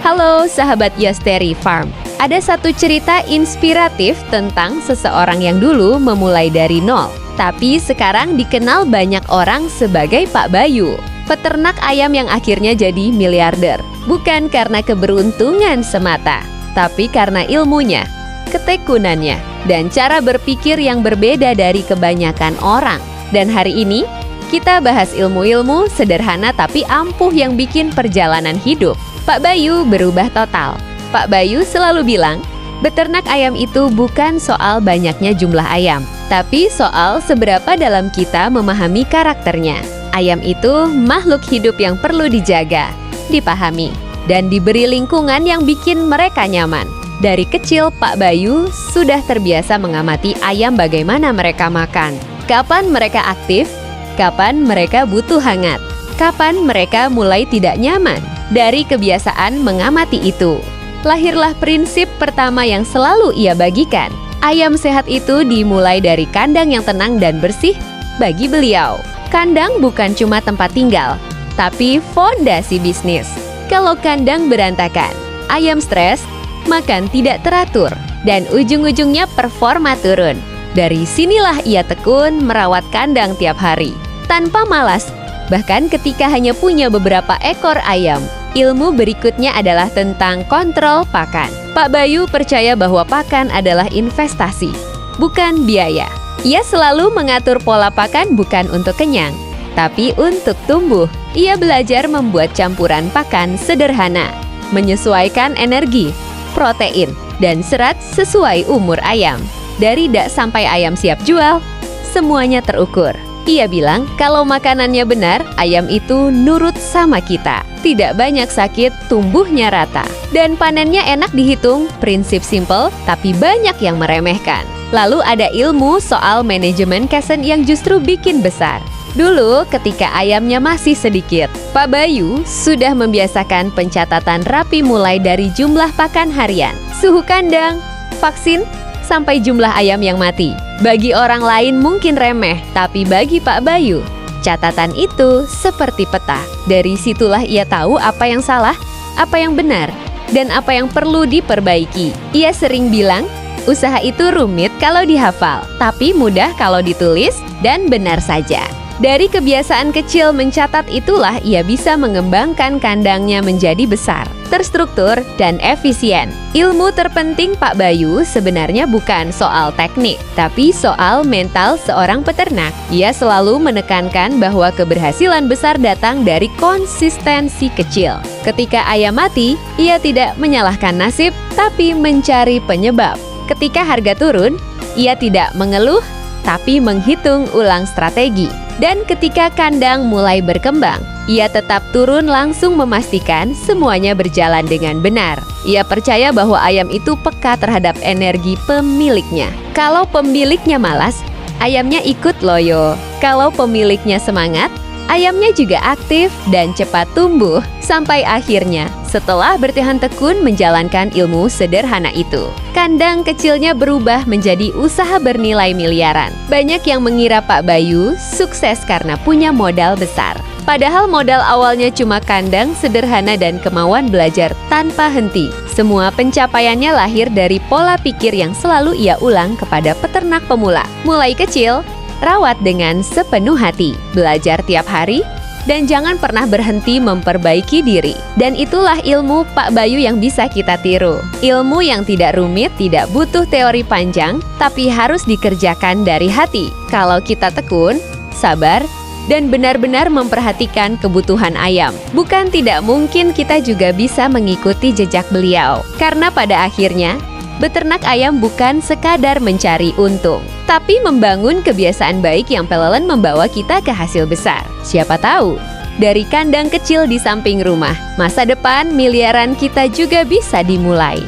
Halo sahabat Yosteri Farm. Ada satu cerita inspiratif tentang seseorang yang dulu memulai dari nol, tapi sekarang dikenal banyak orang sebagai Pak Bayu. Peternak ayam yang akhirnya jadi miliarder. Bukan karena keberuntungan semata, tapi karena ilmunya, ketekunannya, dan cara berpikir yang berbeda dari kebanyakan orang. Dan hari ini, kita bahas ilmu-ilmu sederhana tapi ampuh yang bikin perjalanan hidup Pak Bayu berubah total. Pak Bayu selalu bilang, beternak ayam itu bukan soal banyaknya jumlah ayam, tapi soal seberapa dalam kita memahami karakternya. Ayam itu makhluk hidup yang perlu dijaga, dipahami, dan diberi lingkungan yang bikin mereka nyaman. Dari kecil, Pak Bayu sudah terbiasa mengamati ayam bagaimana mereka makan, kapan mereka aktif, kapan mereka butuh hangat, kapan mereka mulai tidak nyaman. Dari kebiasaan mengamati itu, lahirlah prinsip pertama yang selalu ia bagikan. Ayam sehat itu dimulai dari kandang yang tenang dan bersih bagi beliau. Kandang bukan cuma tempat tinggal, tapi fondasi bisnis. Kalau kandang berantakan, ayam stres, makan tidak teratur, dan ujung-ujungnya performa turun. Dari sinilah ia tekun merawat kandang tiap hari, tanpa malas. Bahkan ketika hanya punya beberapa ekor ayam. Ilmu berikutnya adalah tentang kontrol pakan. Pak Bayu percaya bahwa pakan adalah investasi, bukan biaya. Ia selalu mengatur pola pakan bukan untuk kenyang, tapi untuk tumbuh. Ia belajar membuat campuran pakan sederhana, menyesuaikan energi, protein, dan serat sesuai umur ayam. Dari dak sampai ayam siap jual, semuanya terukur. Ia bilang kalau makanannya benar, ayam itu nurut sama kita. Tidak banyak sakit, tumbuhnya rata, dan panennya enak dihitung. Prinsip simple, tapi banyak yang meremehkan. Lalu ada ilmu soal manajemen kesen yang justru bikin besar. Dulu ketika ayamnya masih sedikit, Pak Bayu sudah membiasakan pencatatan rapi mulai dari jumlah pakan harian, suhu kandang, vaksin, sampai jumlah ayam yang mati. Bagi orang lain mungkin remeh, tapi bagi Pak Bayu, catatan itu seperti peta. Dari situlah ia tahu apa yang salah, apa yang benar, dan apa yang perlu diperbaiki. Ia sering bilang, usaha itu rumit kalau dihafal, tapi mudah kalau ditulis dan benar saja. Dari kebiasaan kecil mencatat itulah ia bisa mengembangkan kandangnya menjadi besar, terstruktur, dan efisien. Ilmu terpenting Pak Bayu sebenarnya bukan soal teknik, tapi soal mental seorang peternak. Ia selalu menekankan bahwa keberhasilan besar datang dari konsistensi kecil. Ketika ayam mati, ia tidak menyalahkan nasib, tapi mencari penyebab. Ketika harga turun, ia tidak mengeluh, tapi menghitung ulang strategi. Dan ketika kandang mulai berkembang, ia tetap turun langsung memastikan semuanya berjalan dengan benar. Ia percaya bahwa ayam itu peka terhadap energi pemiliknya. Kalau pemiliknya malas, ayamnya ikut loyo. Kalau pemiliknya semangat, ayamnya juga aktif dan cepat tumbuh. Sampai akhirnya, setelah bertahan tekun menjalankan ilmu sederhana itu, kandang kecilnya berubah menjadi usaha bernilai miliaran. Banyak yang mengira Pak Bayu sukses karena punya modal besar. Padahal modal awalnya cuma kandang sederhana dan kemauan belajar tanpa henti. Semua pencapaiannya lahir dari pola pikir yang selalu ia ulang kepada peternak pemula. Mulai kecil, rawat dengan sepenuh hati, belajar tiap hari, dan jangan pernah berhenti memperbaiki diri. Dan itulah ilmu Pak Bayu yang bisa kita tiru. Ilmu yang tidak rumit, tidak butuh teori panjang, tapi harus dikerjakan dari hati. Kalau kita tekun, sabar, dan benar-benar memperhatikan kebutuhan ayam, bukan tidak mungkin kita juga bisa mengikuti jejak beliau. Karena pada akhirnya, beternak ayam bukan sekadar mencari untung, tapi membangun kebiasaan baik yang pelan membawa kita ke hasil besar. Siapa tahu, dari kandang kecil di samping rumah, masa depan miliaran kita juga bisa dimulai.